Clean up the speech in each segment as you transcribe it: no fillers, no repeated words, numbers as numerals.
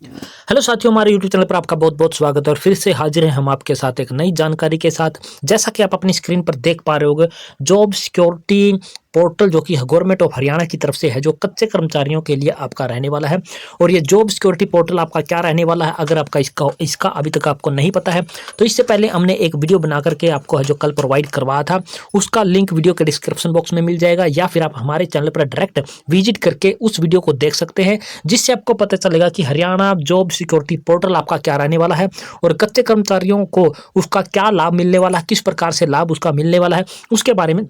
Hello साथियों, हमारे YouTube channel पर आपका बहुत बहुत स्वागत है और फिर से हाजिर हैं हम आपके साथ एक नई जानकारी के साथ। जैसा कि आप अपनी स्क्रीन पर देख पा रहे होंगे, जॉब सिक्योरिटी पोर्टल जो कि गवर्नमेंट ऑफ हरियाणा की तरफ से है, जो कच्चे कर्मचारियों के लिए आपका रहने वाला है। और ये जॉब सिक्योरिटी पोर्टल आपका क्या रहने वाला है, अगर आपका इसका अभी तक आपको नहीं पता है तो इससे पहले हमने एक वीडियो बना करके आपको है जो कल प्रोवाइड करवाया था, उसका लिंक वीडियो के डिस्क्रिप्शन बॉक्स में मिल जाएगा, या फिर आप हमारे चैनल पर डायरेक्ट विजिट करके उस वीडियो को देख सकते हैं, जिससे आपको पता चलेगा कि हरियाणा जॉब सिक्योरिटी पोर्टल आपका क्या रहने वाला है और कच्चे कर्मचारियों को उसका क्या लाभ मिलने वाला है, किस प्रकार से लाभ उसका मिलने वाला है, उसके बारे में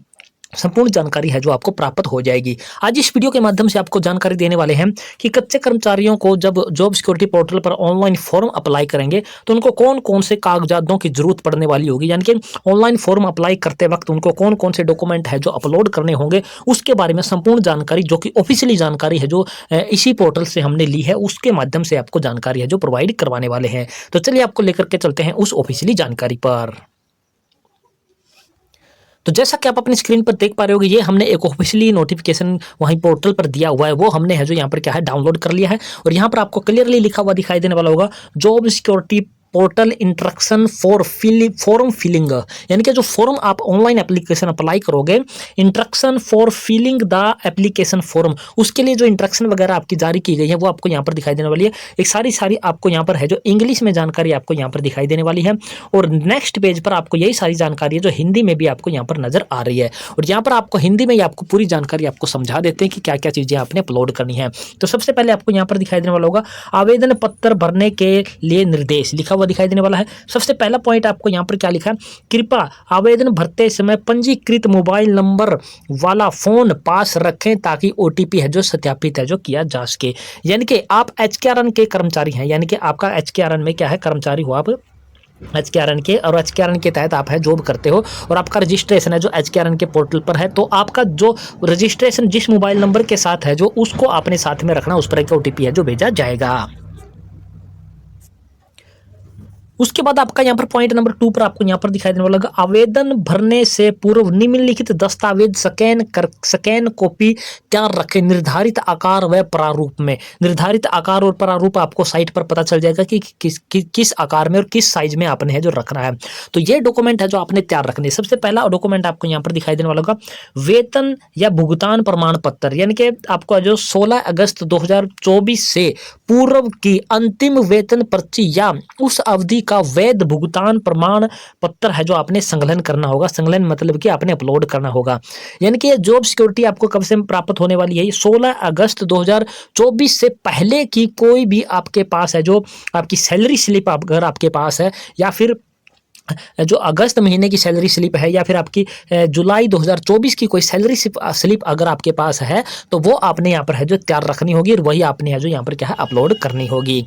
संपूर्ण जानकारी है जो आपको प्राप्त हो जाएगी। आज इस वीडियो के माध्यम से आपको जानकारी देने वाले हैं कि कच्चे कर्मचारियों को जब जॉब सिक्योरिटी पोर्टल पर ऑनलाइन फॉर्म अप्लाई करेंगे तो उनको कौन कौन से कागजातों की जरूरत पड़ने वाली होगी, यानी कि ऑनलाइन फॉर्म अप्लाई करते वक्त उनको कौन कौन से डॉक्यूमेंट है जो अपलोड करने होंगे, उसके बारे में संपूर्ण जानकारी जो कि ऑफिशियली जानकारी है जो इसी पोर्टल से हमने ली है, उसके माध्यम से आपको जानकारी है जो प्रोवाइड करवाने वाले हैं। तो चलिए आपको लेकर के चलते हैं उस ऑफिशियली जानकारी पर। तो जैसा कि आप अपनी स्क्रीन पर देख पा रहे होगे, ये हमने एक ऑफिशियली नोटिफिकेशन वहीं पोर्टल पर दिया हुआ है, वो हमने है जो यहाँ पर क्या है डाउनलोड कर लिया है। और यहाँ पर आपको क्लियरली लिखा हुआ दिखाई देने वाला होगा, job security portal instruction for form filling, यानी कि जो फॉर्म आप ऑनलाइन एप्लीकेशन अप्लाई करोगे, instruction for filling the application form, उसके लिए जो इंस्ट्रक्शन वगैरह आपकी जारी की गई है वो आपको यहाँ पर दिखाई देने वाली है। एक सारी आपको यहाँ पर है जो इंग्लिश में जानकारी आपको यहाँ पर दिखाई देने वाली है, और नेक्स्ट पेज पर आपको यही सारी जानकारी है जो हिंदी में भी आपको यहाँ पर नजर आ रही है। और यहाँ पर आपको हिंदी में ही आपको पूरी जानकारी आपको समझा देते हैं कि क्या क्या चीजें आपने अपलोड करनी है। तो सबसे पहले आपको यहाँ पर दिखाई देने वाला होगा, आवेदन पत्र भरने के लिए निर्देश लिखा हुआ दिखाई देने वाला है। सबसे पहला पॉइंट आपको यहां पर क्या लिखा है, कृपया आवेदन भरते समय पंजीकृत मोबाइल नंबर वाला फोन पास रखें ताकि ओटीपी है जो सत्यापित है जो किया जा सके। यानी कि आप एचकेआरएन के कर्मचारी हैं, यानी कि आपका एचकेआरएन में क्या है, कर्मचारी हो आप एचकेआरएन के, और एचकेआरएन के तहत आप है जॉब करते हो और आपका रजिस्ट्रेशन है जो एचकेआरएन के पोर्टल पर है, तो आपका जो रजिस्ट्रेशन जिस मोबाइल नंबर के साथ है जो उसको आपने साथ में रखना, उस पर एक ओटीपी है जो भेजा जाएगा। उसके बाद आपका यहाँ पर पॉइंट नंबर 2 पर आपको यहाँ पर दिखाई देने वाला होगा, आवेदन भरने से पूर्व निम्नलिखित दस्तावेज स्कैन कॉपी तैयार रखें निर्धारित आकार व प्रारूप में। निर्धारित आकार और प्रारूप आपको साइट पर पता चल जाएगा कि किस आकार में और किस साइज में आपने है जो रखना है। तो ये डॉक्यूमेंट है जो आपने तैयार रखने। सबसे पहला डॉक्यूमेंट आपको यहाँ पर दिखाई देने वाला होगा, वेतन या भुगतान प्रमाण पत्र, यानी कि आपको जो 16 अगस्त 2024 से पूर्व की अंतिम वेतन पर्ची या उस अवधि का वैध भुगतान प्रमाण पत्र है जो आपने संकलन करना होगा। संकलन मतलब कि आपने अपलोड करना होगा। यानी कि जॉब सिक्योरिटी आपको कब से प्राप्त होने वाली है, 16 अगस्त 2024 से पहले की कोई भी आपके पास है जो आपकी सैलरी स्लिप अगर आपके पास है, या फिर जो अगस्त महीने की सैलरी स्लिप है, या फिर आपकी जुलाई 2024 की कोई सैलरी स्लिप अगर आपके पास है, तो वो आपने यहाँ पर है जो तैयार रखनी होगी और वही आपने है जो यहाँ पर क्या है अपलोड करनी होगी।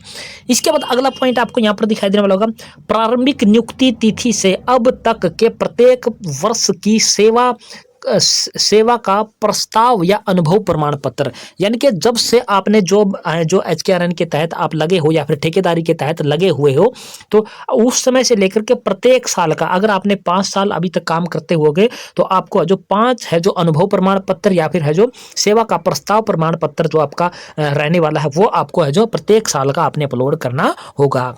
इसके बाद अगला पॉइंट आपको यहाँ पर दिखाई देने वाला होगा, प्रारंभिक नियुक्ति तिथि से अब तक के प्रत्येक वर्ष की सेवा का प्रस्ताव या अनुभव प्रमाण पत्र, यानी कि जब से आपने जो एचकेआरएन के तहत आप लगे हो या फिर ठेकेदारी के तहत लगे हुए हो, तो उस समय से लेकर के प्रत्येक साल का, अगर आपने 5 साल अभी तक काम करते होगे तो आपको जो 5 है जो अनुभव प्रमाण पत्र या फिर है जो सेवा का प्रस्ताव प्रमाण पत्र जो आपका रहने वाला है, वो आपको है जो प्रत्येक साल का आपने अपलोड करना होगा।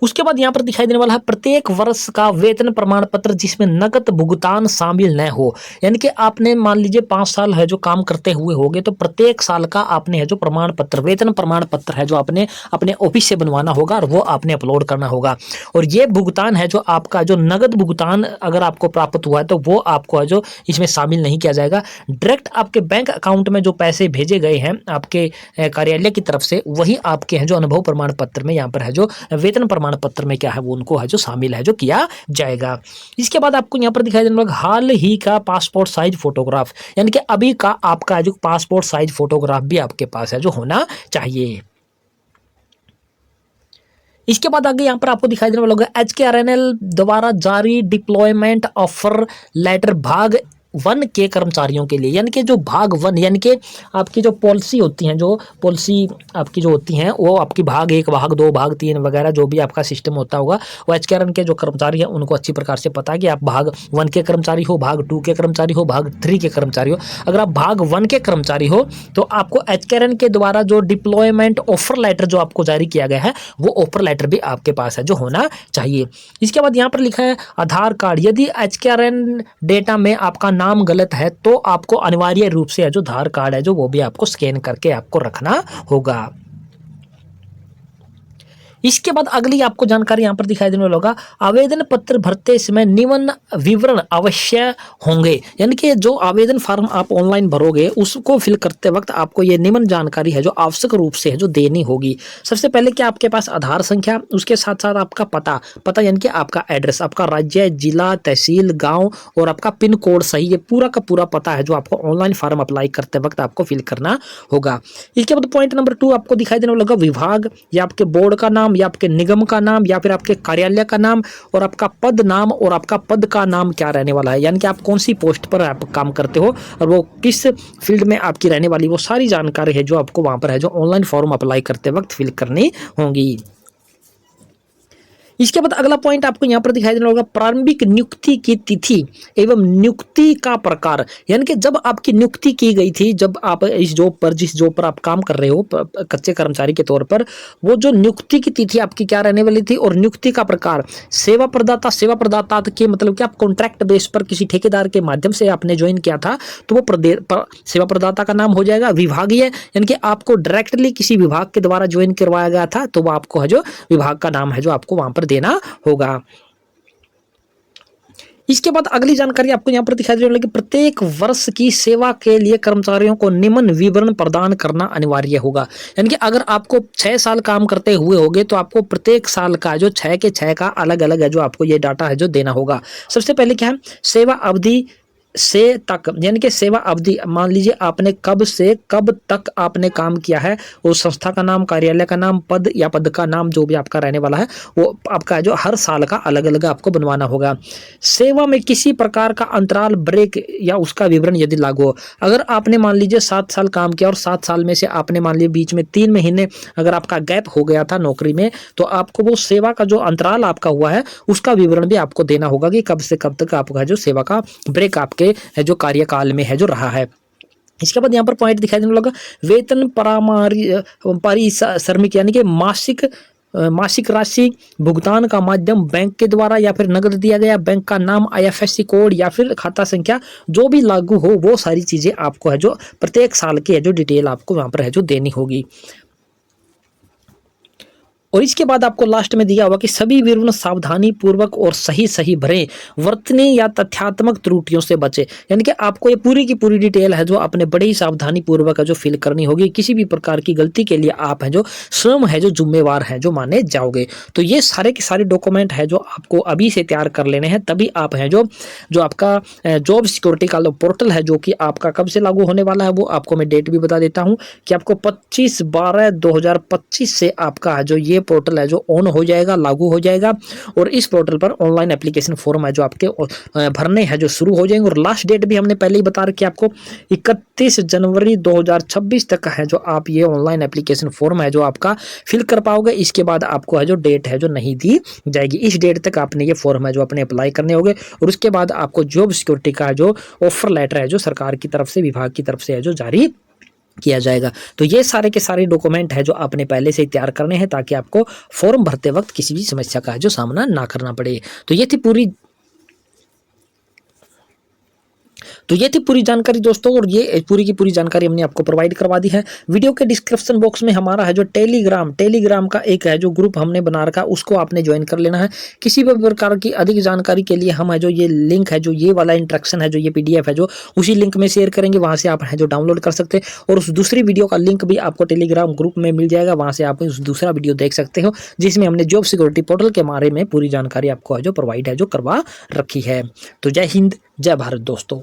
उसके बाद यहाँ पर दिखाई देने वाला है, प्रत्येक वर्ष का वेतन प्रमाण पत्र जिसमें नकद भुगतान शामिल न हो, यानी कि आपने मान लीजिए 5 साल है जो काम करते हुए होंगे, तो प्रत्येक साल का आपने है जो प्रमाण पत्र, वेतन प्रमाण पत्र है जो आपने अपने ऑफिस से बनवाना होगा और वो आपने अपलोड करना होगा। और ये भुगतान है जो आपका जो नगद भुगतान अगर आपको प्राप्त हुआ है तो वो आपको है जो इसमें शामिल नहीं किया जाएगा। डायरेक्ट आपके बैंक अकाउंट में जो पैसे भेजे गए हैं आपके कार्यालय की तरफ से, वही आपके हैं जो अनुभव प्रमाण पत्र में यहाँ पर है जो वेतन प्रमाण पत्र में क्या है वो उनको है जो शामिल है जो किया जाएगा। इसके बाद आपको यहाँ पर दिखाई देने वाला हाल ही का पासपोर्ट साइज फोटोग्राफ, यानी कि अभी का आपका जो पासपोर्ट साइज फोटोग्राफ भी आपके पास है जो होना चाहिए। इसके बाद आगे यहाँ पर आपको दिखाई देने वाला होगा, एचकेआरएनएल द्वारा जारी डिप्लॉयमेंट ऑफर लेटर भाग वन के कर्मचारियों के लिए, यानी कि जो भाग वन, यानी कि आपकी जो पॉलिसी होती हैं, जो पॉलिसी आपकी जो होती हैं वो आपकी भाग 1, भाग 2, भाग 3 वगैरह जो भी आपका सिस्टम होता होगा, वो एचकेआरएन के जो कर्मचारी हैं उनको अच्छी प्रकार से पता है कि आप भाग 1 के कर्मचारी हो, भाग 2 के कर्मचारी हो, भाग 3 के कर्मचारी हो। अगर आप भाग 1 के कर्मचारी हो तो आपको एचकेआरएन के द्वारा जो डिप्लॉयमेंट ऑफर लेटर जो आपको जारी किया गया है, वो ऑफर लेटर भी आपके पास है, जो होना चाहिए। इसके बाद यहाँ पर लिखा है आधार कार्ड। यदि एचकेआरएन डेटा में आपका नाम गलत है तो आपको अनिवार्य रूप से जो आधार कार्ड है जो वो भी आपको स्कैन करके आपको रखना होगा। इसके बाद अगली आपको जानकारी यहाँ पर दिखाई देने वाला होगा, आवेदन पत्र भरते समय निम्न विवरण अवश्य होंगे। यानी कि जो आवेदन फार्म आप ऑनलाइन भरोगे उसको फिल करते वक्त आपको ये निम्न जानकारी है जो आवश्यक रूप से है जो देनी होगी। सबसे पहले कि आपके पास आधार संख्या, उसके साथ साथ आपका पता यानी कि आपका एड्रेस, आपका राज्य, जिला, तहसील, गाँव और आपका पिन कोड सही, ये पूरा का पूरा पता है जो आपको ऑनलाइन फार्म अप्लाई करते वक्त आपको फिल करना होगा। इसके बाद पॉइंट नंबर 2 आपको दिखाई देने वाला होगा विभाग या आपके बोर्ड का नाम या आपके निगम का नाम या फिर आपके कार्यालय का नाम और आपका पद नाम और आपका पद का नाम क्या रहने वाला है, यानी कि आप कौन सी पोस्ट पर आप काम करते हो और वो किस फील्ड में आपकी रहने वाली, वो सारी जानकारी है जो आपको वहां पर है जो ऑनलाइन फॉर्म अप्लाई करते वक्त फिल करनी होगी। इसके बाद अगला पॉइंट आपको यहाँ पर दिखाई देना होगा, प्रारंभिक नियुक्ति की तिथि एवं नियुक्ति का प्रकार। यानी कि जब आपकी नियुक्ति की गई थी, जब आप इस जॉब पर, जिस जॉब पर आप काम कर रहे हो कच्चे कर्मचारी के तौर पर, वो जो नियुक्ति की तिथि आपकी क्या रहने वाली थी और नियुक्ति का प्रकार। सेवा प्रदाता के मतलब कि आप कॉन्ट्रैक्ट बेस पर किसी ठेकेदार के माध्यम से आपने ज्वाइन किया था तो वो सेवा प्रदाता का नाम हो जाएगा। विभागीय यानी कि आपको डायरेक्टली किसी विभाग के द्वारा ज्वाइन करवाया गया था तो वो आपको है जो विभाग का नाम है जो आपको वहां पर देना होगा। इसके बाद अगली जानकारी आपको यहाँ पर दिखाई दे रही है कि प्रत्येक वर्ष की सेवा के लिए कर्मचारियों को निम्न विवरण प्रदान करना अनिवार्य होगा। यानी कि अगर आपको 6 साल काम करते हुए होगे तो आपको प्रत्येक साल का जो 6 के 6 का अलग अलग है जो आपको ये डाटा है जो देना होगा। सबसे पहले क्या है, सेवा अवधि से तक, यानी कि सेवा अवधि, मान लीजिए आपने कब से कब तक आपने काम किया है, उस संस्था का नाम, कार्यालय का नाम, पद या पद का नाम जो भी आपका रहने वाला है वो आपका जो हर साल का अलग अलग आपको बनवाना होगा। सेवा में किसी प्रकार का अंतराल, ब्रेक या उसका विवरण यदि लागू हो। अगर आपने मान लीजिए 7 साल काम किया और 7 साल में से आपने मान लीजिए बीच में 3 महीने अगर आपका गैप हो गया था नौकरी में, तो आपको वो सेवा का जो अंतराल आपका हुआ है उसका विवरण भी आपको देना होगा कि कब से कब तक आपका जो सेवा का ब्रेक आपके है जो कार्यकाल में है जो रहा है। इसके बाद यहाँ पर पॉइंट दिखाई देने लगा, वेतन पारिश्रमिक यानी कि मासिक राशि भुगतान का माध्यम बैंक के द्वारा या फिर नगद दिया गया, बैंक का नाम, IFSC कोड या फिर खाता संख्या जो भी लागू हो, वो सारी चीजें आपको है जो प्रत्येक साल की है जो डिटेल आपको वहां पर है जो देनी होगी। और इसके बाद आपको लास्ट में दिया हुआ कि सभी विवरण सावधानी पूर्वक और सही भरें, वर्तनी या तथ्यात्मक त्रुटियों से बचे। यानी कि आपको ये पूरी की पूरी डिटेल है जो आपने बड़े ही सावधानी पूर्वक है जो फिल करनी होगी। किसी भी प्रकार की गलती के लिए आप है जो स्वयं है जो जिम्मेवार है जो माने जाओगे। तो ये सारे के सारे डॉक्यूमेंट है जो आपको अभी से तैयार कर लेने हैं, तभी आप है जो आपका जॉब सिक्योरिटी का पोर्टल है जो कि आपका कब से लागू होने वाला है, वो आपको मैं डेट भी बता देता हूँ कि आपको 25/12/2025 से आपका जो ये पोर्टल है जो ऑन हो जाएगा, लागू हो जाएगा। और इस पोर्टल पर ऑनलाइन एप्लीकेशन फॉर्म है जो आपके भरने हैं जो शुरू हो जाएंगे। और लास्ट डेट भी हमने पहले ही बता रखी है आपको 31 जनवरी 2026 तक है जो आप ये ऑनलाइन एप्लीकेशन फॉर्म है जो आपका फिल कर पाओगे। इसके बाद आपको है जो डेट है जो नहीं दी जाएगी। इस डेट तक आपने ये फॉर्म है जो अपने अप्लाई करने होंगे और उसके बाद आपको जॉब सिक्योरिटी का जो ऑफर लेटर है जो सरकार की तरफ से, विभाग की तरफ से है जो जारी किया जाएगा। तो ये सारे के सारे डॉक्यूमेंट है जो आपने पहले से तैयार करने हैं ताकि आपको फॉर्म भरते वक्त किसी भी समस्या का जो सामना ना करना पड़े। तो ये थी पूरी जानकारी दोस्तों, और ये पूरी की पूरी जानकारी हमने आपको प्रोवाइड करवा दी है। वीडियो के डिस्क्रिप्शन बॉक्स में हमारा है जो टेलीग्राम का एक है जो ग्रुप हमने बना रखा, उसको आपने ज्वाइन कर लेना है। किसी भी प्रकार की अधिक जानकारी के लिए हम है जो ये लिंक है जो ये वाला इंस्ट्रक्शन है जो ये PDF है जो उसी लिंक में शेयर करेंगे, वहां से आप है जो डाउनलोड कर सकते हैं। और उस दूसरी वीडियो का लिंक भी आपको टेलीग्राम ग्रुप में मिल जाएगा, वहां से आप उस दूसरा वीडियो देख सकते हो जिसमें हमने जॉब सिक्योरिटी पोर्टल के बारे में पूरी जानकारी आपको है जो प्रोवाइड है जो करवा रखी है। तो जय हिंद, जय भारत दोस्तों।